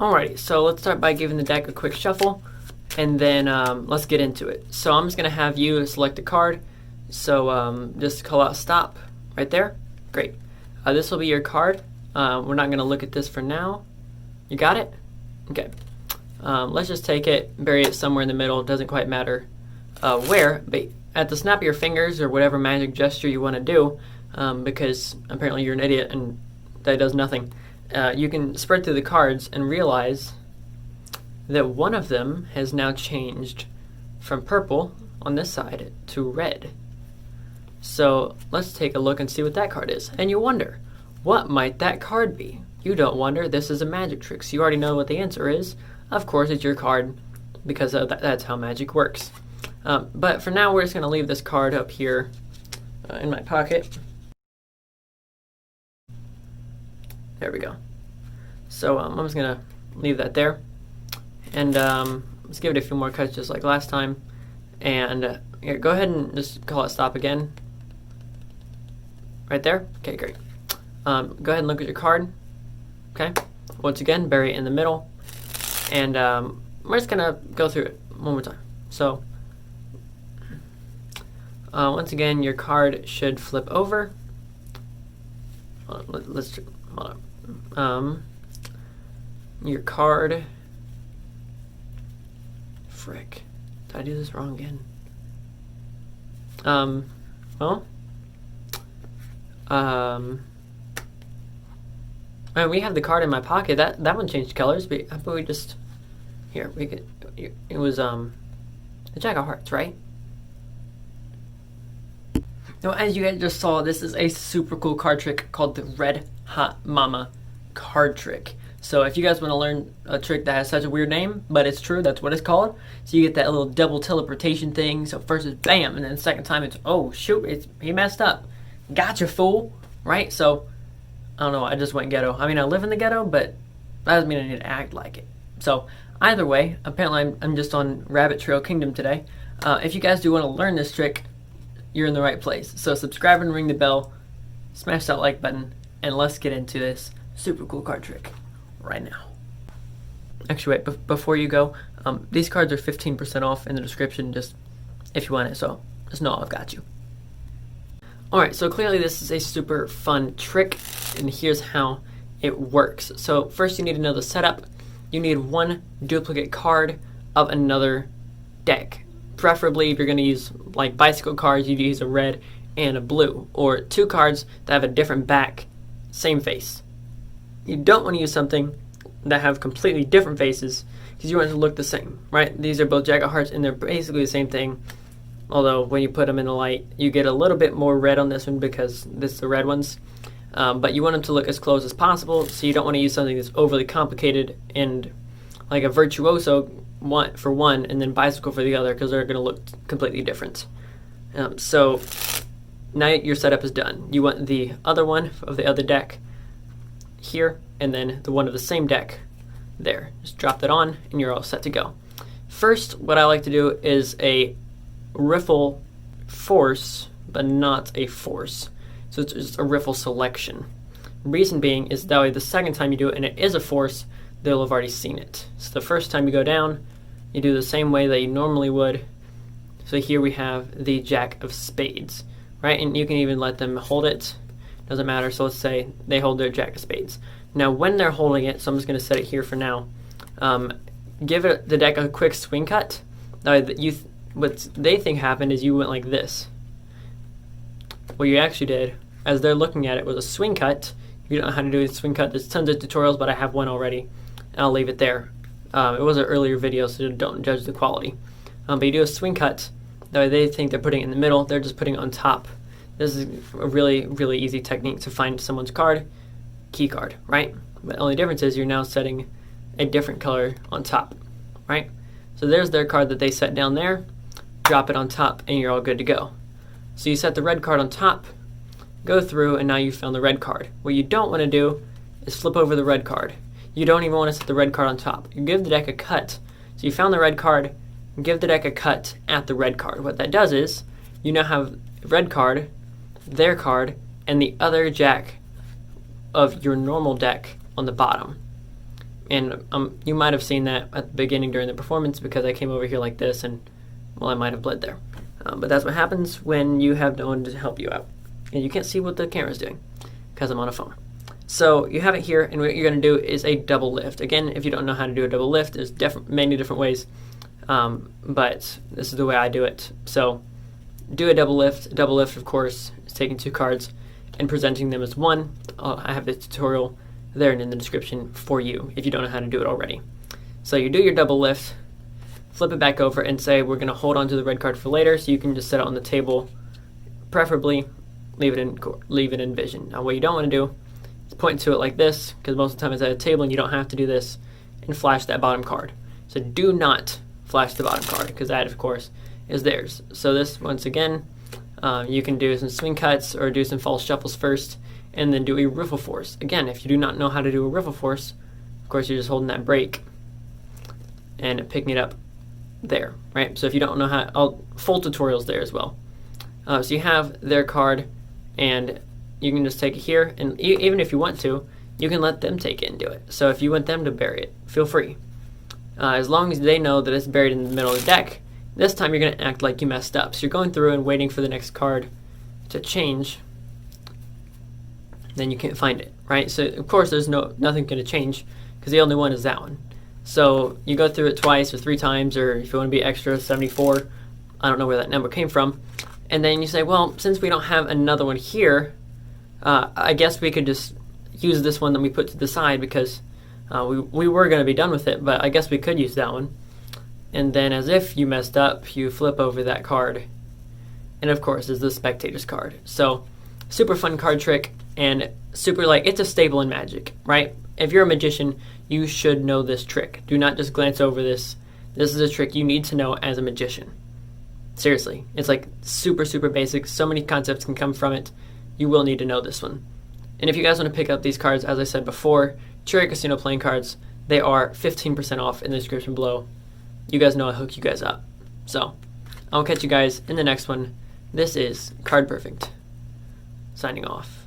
Alrighty, so let's start by giving the deck a quick shuffle, and then let's get into it. So I'm just going to have you select a card. So just call out stop right there. Great. This will be your card. We're not going to look at this for now. You got it? Okay. Let's just take it, bury it somewhere in the middle. It doesn't quite matter where, but at the snap of your fingers or whatever magic gesture you want to do, because apparently you're an idiot and that does nothing. You can spread through the cards and realize that one of them has now changed from purple on this side to red. So let's take a look and see what that card is. And you wonder, what might that card be? You don't wonder, this is a magic trick. So you already know what the answer is. Of course, it's your card because that's how magic works. But for now, we're just going to leave this card up here in my pocket. There we go. So I'm just going to leave that there. And let's give it a few more cuts just like last time. And here, go ahead and just call it stop again. Right there? Okay, great. Go ahead and look at your card. Okay. Once again, bury it in the middle. And we're just going to go through it one more time. So once again, your card should flip over. Hold on. Your card. Frick. Did I do this wrong again? We have the card in my pocket. That one changed colors, but how about we just here? We could. It was the Jack of Hearts, right? Now, as you guys just saw, this is a super cool card trick called the Red Hot Momma card trick. So if you guys want to learn a trick that has such a weird name, but it's true, that's what it's called. So you get that little double teleportation thing. So first it's bam, and then the second time it's, oh shoot, he messed up. Gotcha, fool. Right? So, I don't know, I just went ghetto. I mean, I live in the ghetto, but that doesn't mean I need to act like it. So either way, apparently I'm just on Rabbit Trail Kingdom today. If you guys do want to learn this trick, you're in the right place. So subscribe and ring the bell, smash that like button, and let's get into this super cool card trick right now. Actually, wait, before you go, these cards are 15% off in the description, just if you want it, so just know I've got you. Alright, so clearly this is a super fun trick, and here's how it works. So first you need to know the setup. You need one duplicate card of another deck. Preferably, if you're going to use like bicycle cards, you'd use a red and a blue, or two cards that have a different back, same face. You don't want to use something that have completely different faces because you want it to look the same, right? These are both Jack of Hearts and they're basically the same thing. Although when you put them in the light, you get a little bit more red on this one because this is the red ones. But you want them to look as close as possible, so you don't want to use something that's overly complicated and like a virtuoso for one and then bicycle for the other because they're going to look completely different. So now your setup is done. You want the other one of the other deck here, and then the one of the same deck there. Just drop that on and you're all set to go. First, what I like to do is a riffle force, but not a force. So it's just a riffle selection. Reason being is that way the second time you do it and it is a force, they'll have already seen it. So the first time you go down, you do the same way that you normally would. So here we have the Jack of Spades, right? And you can even let them hold it. Doesn't matter. So let's say they hold their Jack of Spades. Now when they're holding it, so I'm just going to set it here for now. Give the deck a quick swing cut. What they think happened is you went like this. What you actually did, as they're looking at it, was a swing cut. If you don't know how to do a swing cut, there's tons of tutorials, but I have one already. And I'll leave it there. It was an earlier video, so don't judge the quality. But you do a swing cut. That way they think they're putting it in the middle. They're just putting it on top. This is a really, really easy technique to find someone's card, key card, right? But the only difference is you're now setting a different color on top, right? So there's their card that they set down there. Drop it on top, and you're all good to go. So you set the red card on top, go through, and now you found the red card. What you don't want to do is flip over the red card. You don't even want to set the red card on top. You give the deck a cut. So you found the red card, give the deck a cut at the red card. What that does is you now have red card, their card, and the other Jack of your normal deck on the bottom. And you might have seen that at the beginning during the performance because I came over here like this and, well, I might have bled there. But that's what happens when you have no one to help you out. And you can't see what the camera's doing because I'm on a phone. So you have it here, and what you're going to do is a double lift. Again, if you don't know how to do a double lift, there's many different ways, but this is the way I do it. So do a double lift. A double lift, of course, is taking 2 cards and presenting them as one. I have the tutorial there and in the description for you if you don't know how to do it already. So you do your double lift, flip it back over, and say we're going to hold on to the red card for later, so you can just set it on the table, preferably leave it in vision. Now what you don't want to do is point to it like this, because most of the time it's at a table and you don't have to do this, and flash that bottom card. So do not flash the bottom card, because that, of course, is theirs. So this, once again, you can do some swing cuts or do some false shuffles first, and then do a riffle force. Again, if you do not know how to do a riffle force, of course you're just holding that break and picking it up there, right? So if you don't know how, full tutorials there as well. So you have their card, and you can just take it here, and even if you want to, you can let them take it and do it. So if you want them to bury it, feel free. As long as they know that it's buried in the middle of the deck, this time you're going to act like you messed up. So you're going through and waiting for the next card to change, then you can't find it, right? So of course there's nothing going to change because the only one is that one. So you go through it twice or 3 times, or if you want to be extra, 74. I don't know where that number came from. And then you say, well, since we don't have another one here, I guess we could just use this one that we put to the side because we were going to be done with it, but I guess we could use that one. And then as if you messed up, you flip over that card. And of course, is the spectator's card. So super fun card trick, and super, like, it's a staple in Magic, right? If you're a magician, you should know this trick. Do not just glance over this. This is a trick you need to know as a magician. Seriously, it's like super, super basic. So many concepts can come from it. You will need to know this one. And if you guys want to pick up these cards, as I said before, Cherry Casino playing cards, they are 15% off in the description below. You guys know I hook you guys up. So, I'll catch you guys in the next one. This is Card Perfect, signing off.